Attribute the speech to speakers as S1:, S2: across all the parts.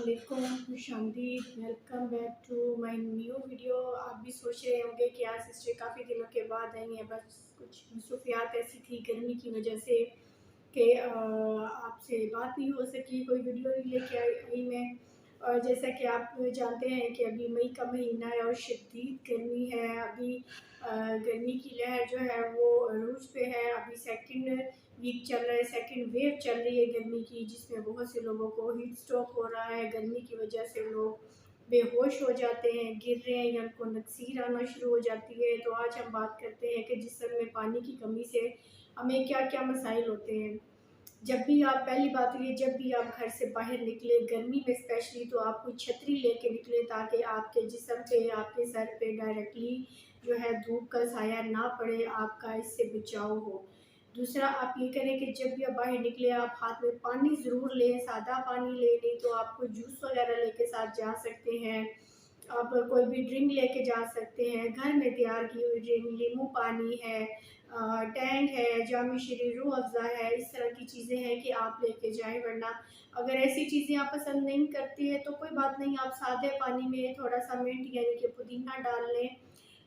S1: अस्सलामुअलैकुम, खुशामदीद, welcome back to my new video. आप भी सोच रहे होंगे कि आज सिस्टर काफ़ी दिनों के बाद आई हैं, बस कुछ मसरूफियात ऐसी थी गर्मी की वजह से कि आपसे बात नहीं हो सकी, कोई वीडियो नहीं लेके आई मैं। और जैसा कि आप जानते हैं कि अभी मई का महीना है और शदीद गर्मी है। अभी गर्मी की लहर जो है वो अरूज पे है। अभी सेकंड वीक चल रहा है, सेकंड वेव चल रही है गर्मी की, जिसमें बहुत से लोगों को हीट स्ट्रोक हो रहा है। गर्मी की वजह से लोग बेहोश हो जाते हैं, गिर रहे हैं या उनको नक्सीर आना शुरू हो जाती है। तो आज हम बात करते हैं कि जिस्म में पानी की कमी से हमें क्या क्या मसाइल होते हैं। जब भी आप पहली बात तो ये, जब भी आप घर से बाहर निकले गर्मी में स्पेशली, तो आप कोई छतरी लेके निकले ताकि आपके जिस्म पे, आपके सर पे डायरेक्टली जो है धूप का साया ना पड़े, आपका इससे बचाव हो। दूसरा आप ये करें कि जब भी आप बाहर निकले आप हाथ में पानी ज़रूर लें, सादा पानी ले, नहीं तो आप कोई जूस वगैरह लेके साथ जा सकते हैं। आप कोई भी ड्रिंक लेके जा सकते हैं, घर में तैयार की हुई ड्रिंक, नींबू पानी है, टैंग है, जामी शरीर, रूह अफ़ज़ा है, इस तरह की चीज़ें हैं कि आप लेके जाएं। वरना अगर ऐसी चीज़ें आप पसंद नहीं करती हैं तो कोई बात नहीं, आप सादे पानी में थोड़ा सा मिंट यानी कि पुदीना डाल लें,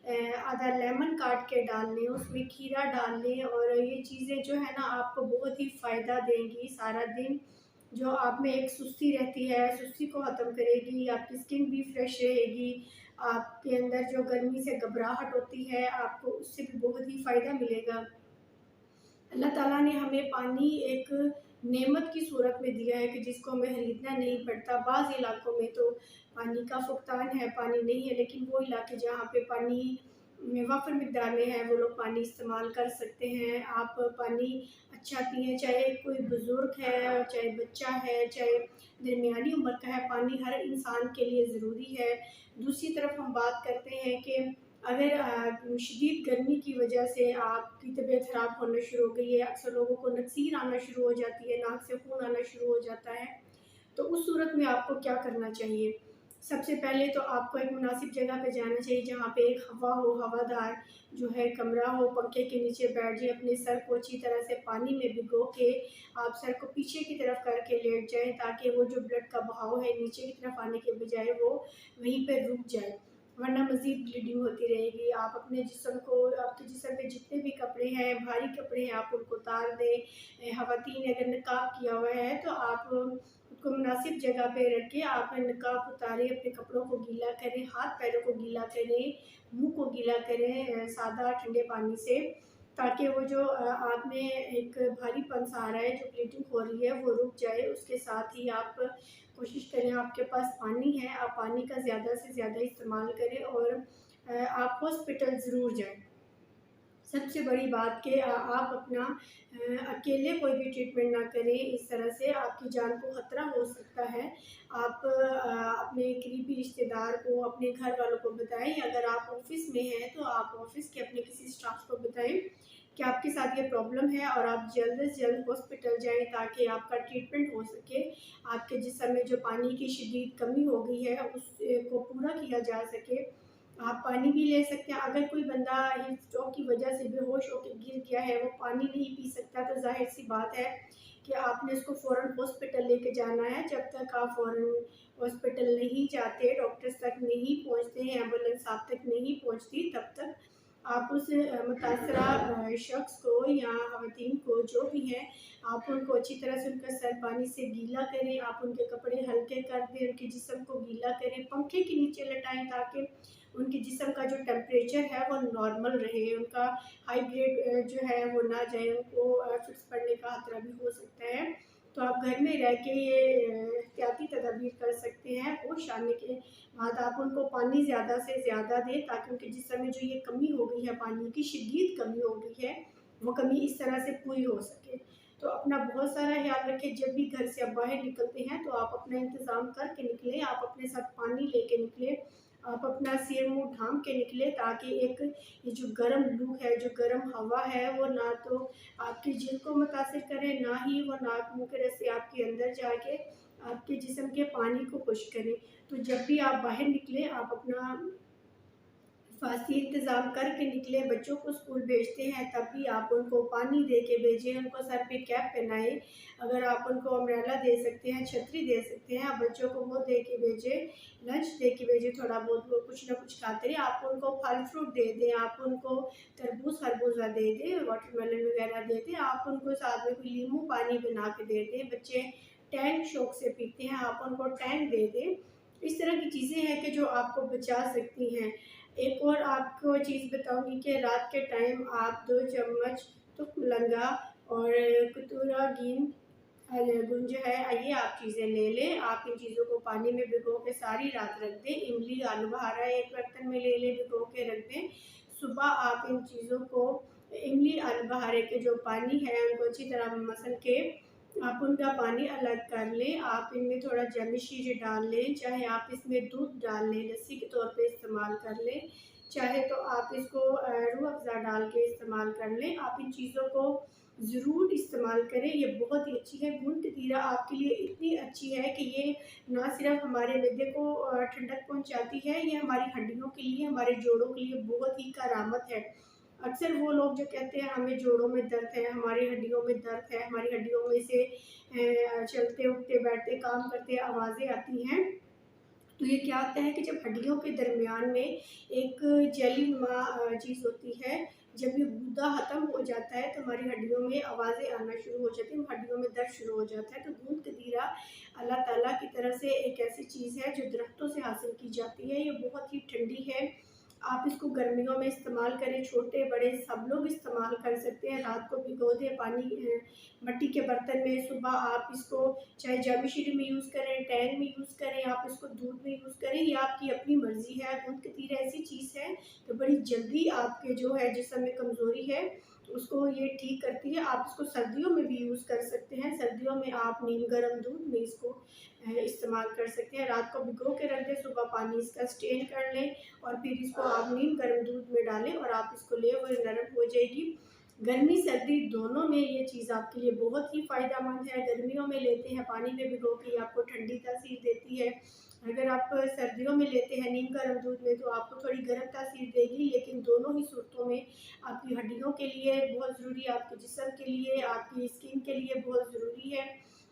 S1: आधा लेमन काट के डाल लें, उसमें खीरा डाल लें, और ये चीज़ें जो है ना आपको बहुत ही फ़ायदा देंगी। सारा दिन जो आप में एक सुस्ती रहती है, सुस्ती को ख़त्म करेगी, आपकी स्किन भी फ्रेश रहेगी, आपके अंदर जो गर्मी से घबराहट होती है आपको उससे भी बहुत ही फ़ायदा मिलेगा। अल्लाह ताला ने हमें पानी एक नेमत की सूरत में दिया है कि जिसको हमें खरीदना नहीं पड़ता। बाज़ इलाकों में तो पानी का फुकतान है, पानी नहीं है, लेकिन वो इलाके जहाँ पे पानी वफ़र मिक़दार में है वो लोग पानी इस्तेमाल कर सकते हैं। आप पानी अच्छा पिएँ, चाहे कोई बुज़ुर्ग है, चाहे बच्चा है, चाहे दरमियानी उम्र का है, पानी हर इंसान के लिए ज़रूरी है। दूसरी तरफ हम बात करते हैं कि अगर शदीद गर्मी की वजह से आपकी तबीयत ख़राब होना शुरू हो गई है, अक्सर लोगों को नक्सीर आना शुरू हो जाती है, नाक से खून आना शुरू हो जाता है, तो उस सूरत में आपको क्या करना चाहिए? सबसे पहले तो आपको एक मुनासिब जगह पे जाना चाहिए जहाँ पे एक हवा हो, हवादार जो है कमरा हो, पंखे के नीचे बैठ जाइए, अपने सर को अच्छी तरह से पानी में भिगो के आप सर को पीछे की तरफ करके लेट जाएँ, ताकि वो जो ब्लड का बहाव है नीचे की तरफ आने के बजाय वो वहीं पे रुक जाए, वरना मज़ीद ब्लीडिंग होती रहेगी। आप अपने जिस्म को, आपके जिस्म पे जितने भी कपड़े हैं, भारी कपड़े हैं, आप उनको उतार दें। ख़वातीन अगर निकाब किया हुआ है तो आप उसको मुनासिब जगह पे रख के आप निकाब उतारें, अपने कपड़ों को गीला करें, हाथ पैरों को गीला करें, मुँह को गीला करें सादा ठंडे पानी से, ताकि वो जो आप में एक भारीपन सा आ रहा है, जो ब्लीडिंग हो रही है, वो रुक जाए। उसके साथ ही आप कोशिश करें, आपके पास पानी है, आप पानी का ज़्यादा से ज़्यादा इस्तेमाल करें, और आप हॉस्पिटल ज़रूर जाएँ। सबसे बड़ी बात कि आप अपना अकेले कोई भी ट्रीटमेंट ना करें, इस तरह से आपकी जान को ख़तरा हो सकता है। आप अपने करीबी रिश्तेदार को, अपने घर वालों को बताएँ। अगर आप ऑफ़िस में हैं तो आप ऑफ़िस के अपने किसी स्टाफ को बताएँ कि आपके साथ ये प्रॉब्लम है और आप जल्द से जल्द हॉस्पिटल जाएँ ताकि आपका ट्रीटमेंट हो सके। आपके जिस्म में जो पानी की शदीद कमी हो गई है उसको पूरा किया जा सके। आप पानी भी ले सकते हैं। अगर कोई बंदा हीट स्ट्रोक की वजह से बेहोश होकर गिर गया है, वो पानी नहीं पी सकता, तो ज़ाहिर-सी बात है कि आपने उसको फ़ौरन हॉस्पिटल लेके जाना है। जब तक आप फ़ौरन हॉस्पिटल नहीं जाते, डॉक्टर्स तक नहीं पहुँचते हैं, एम्बुलेंस आप तक नहीं पहुँचती, तब तक आप उस मुतासरा शख्स को या ख़वातीन को जो भी है, आप उनको अच्छी तरह से उनका सर पानी से गीला करें, आप उनके कपड़े हल्के कर दें, उनके जिस्म को गीला करें, पंखे के नीचे लटाएँ ताकि उनके जिस्म का जो टेम्परेचर है वो नॉर्मल रहे, उनका हाई ग्रेड जो है वो ना जाए, उनको फिक्स पड़ने का खतरा भी हो सकता है। तो आप घर में रह के ये एहतियाती तदाबीर कर सकते हैं। होश आने के बाद आप उनको पानी ज़्यादा से ज़्यादा दें ताकि उनके जिस्म में जो ये कमी हो गई है, पानी की शदीद कमी हो गई है, वो कमी इस तरह से पूरी हो सके। तो अपना बहुत सारा ख़्याल रखें। जब भी घर से आप बाहर निकलते हैं तो आप अपना इंतज़ाम करके निकलें, आप अपने साथ पानी लेके निकलें, आप अपना सिर मुँह ढाँप के निकलें, ताकि एक ये जो गर्म लू है, जो गर्म हवा है, वो ना तो आपकी जिल्द को मुतासिर करे, ना ही वो नाक मुँह के रस्ते आपके अंदर जाके आपके जिस्म के पानी को खुश्क करे। तो जब भी आप बाहर निकलें आप अपना फास्ती इंतज़ाम करके निकले, बच्चों को स्कूल भेजते हैं तब भी आप उनको पानी दे के भेजें, उनको सर पे कैप पहनाएँ। अगर आप उनको अम्ब्रेला दे सकते हैं, छतरी दे सकते हैं, आप बच्चों को वो दे के भेजें, लंच दे के भेजें, थोड़ा बहुत वो कुछ ना कुछ खाते रहें। आप उनको फल-फ्रूट दे दें, आप उनको तरबूज खरबूजा दे दें, वाटरमेलन वगैरह दे दें, आप उनको साथ में कोई नींबू पानी बना के दे दें। बच्चे टैंक शौक से पीते हैं, आप उनको टैंक दे दें। इस तरह की चीज़ें हैं कि जो आपको बचा सकती हैं। एक और आपको चीज़ बताऊँगी कि रात के टाइम आप 2 चम्मच तुकमलंगा और कतूरा गिन गुण जो है ये आप चीज़ें ले लें। आप इन चीज़ों को पानी में भिगो के सारी रात रख दें। इमली आलू बहारा एक बर्तन में ले लें, भिगो के रख दें। सुबह आप इन चीज़ों को इमली आलू बहारे के जो पानी है उनको अच्छी तरह मसल के आप उनका पानी अलग कर लें। आप इनमें थोड़ा जैमिशीर डाल लें, चाहे आप इसमें दूध डाल लें, लस्सी के तौर पे इस्तेमाल कर लें, चाहे तो आप इसको रूह अफ़ज़ा डाल के इस्तेमाल कर लें। आप इन चीज़ों को ज़रूर इस्तेमाल करें, ये बहुत ही अच्छी है। गूंद कतीरा आपके लिए इतनी अच्छी है कि ये ना सिर्फ हमारे मैदे को ठंडक पहुँचाती है, ये हमारी हड्डियों के लिए, हमारे जोड़ों के लिए बहुत ही करामत है। अक्सर वो लोग जो कहते हैं हमें जोड़ों में दर्द है, हमारी हड्डियों में दर्द है, हमारी हड्डियों में से चलते उठते बैठते काम करते आवाज़ें आती हैं, तो ये क्या होता है कि जब हड्डियों के दरमियान में एक जेलीनुमा चीज़ होती है, जब ये गूदा ख़त्म हो जाता है तो हमारी हड्डियों में आवाज़ें आना शुरू हो जाती हैं, हड्डियों में दर्द शुरू हो जाता है। तो गूंद कतीरा अल्लाह ताला की तरफ से एक ऐसी चीज़ है जो दरख्तों से हासिल की जाती है, ये बहुत ही ठंडी है। आप इसको गर्मियों में इस्तेमाल करें, छोटे बड़े सब लोग इस्तेमाल कर सकते हैं। रात को भिगो दें पानी मिट्टी के बर्तन में, सुबह आप इसको चाहे जावित्री में यूज़ करें, टैंग में यूज़ करें, आप इसको दूध में यूज़ करें, ये आपकी अपनी मर्ज़ी है। गूंद कतीरा ऐसी चीज़ है तो बड़ी जल्दी आपके जो है जिस्म में कमज़ोरी है उसको ये ठीक करती है। आप इसको सर्दियों में भी यूज़ कर सकते हैं। सर्दियों में आप नीम गर्म दूध में इसको इस्तेमाल कर सकते हैं। रात को भिगो के रख दें, सुबह पानी इसका स्ट्रेन कर लें और फिर इसको आप नीम गर्म दूध में डालें और आप इसको लें, वो नरम हो जाएगी। गर्मी सर्दी दोनों में ये चीज़ आपके लिए बहुत ही फ़ायदेमंद है। गर्मियों में लेते हैं पानी में भिगो के, आपको ठंडी तासीर देती है। अगर आप सर्दियों में लेते हैं नीम गर्म दूध में तो आपको थोड़ी गर्म तासीर देगी, लेकिन दोनों ही सूरतों में आपकी हड्डियों के लिए बहुत ज़रूरी है, आपके जिस्म के लिए, आपकी स्किन के लिए बहुत ज़रूरी है।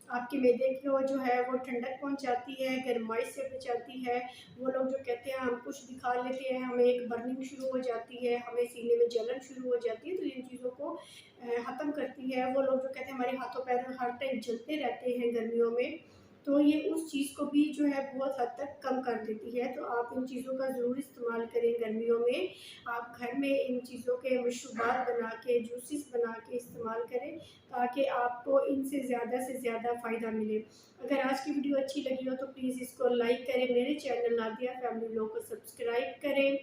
S1: आपके मैदे को जो है वो ठंडक पहुंचाती है, गरमाइश से बचाती है। वो लोग जो कहते हैं हम कुछ भी खा लेते हैं, हमें एक बर्निंग शुरू हो जाती है, हमें सीने में जलन शुरू हो जाती है, तो इन चीज़ों को ख़त्म करती है। वो लोग जो कहते हैं हमारे हाथों पैर हर टाइम जलते रहते हैं गर्मियों में, तो ये उस चीज़ को भी जो है बहुत हद तक कम कर देती है। तो आप इन चीज़ों का ज़रूर इस्तेमाल करें गर्मियों में। आप घर में इन चीज़ों के मशरूबात बना के, जूसेस बना के इस्तेमाल करें ताकि आपको इनसे ज़्यादा से ज़्यादा फ़ायदा मिले। अगर आज की वीडियो अच्छी लगी हो तो प्लीज़ इसको लाइक करें, मेरे चैनल नादिया फैमिली व्लॉग को सब्सक्राइब करें,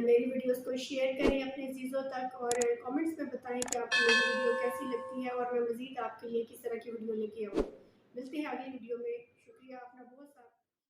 S1: मेरी वीडियोस को शेयर करें अपने अज़ीज़ों तक और कमेंट्स में बताएं कि आपको मेरी वीडियो कैसी लगती है और मैं मज़ीद आपके लिए किस तरह की वीडियो लेके आऊँ। मिलते हैं अगली वीडियो में। शुक्रिया, अपना बहुत सारा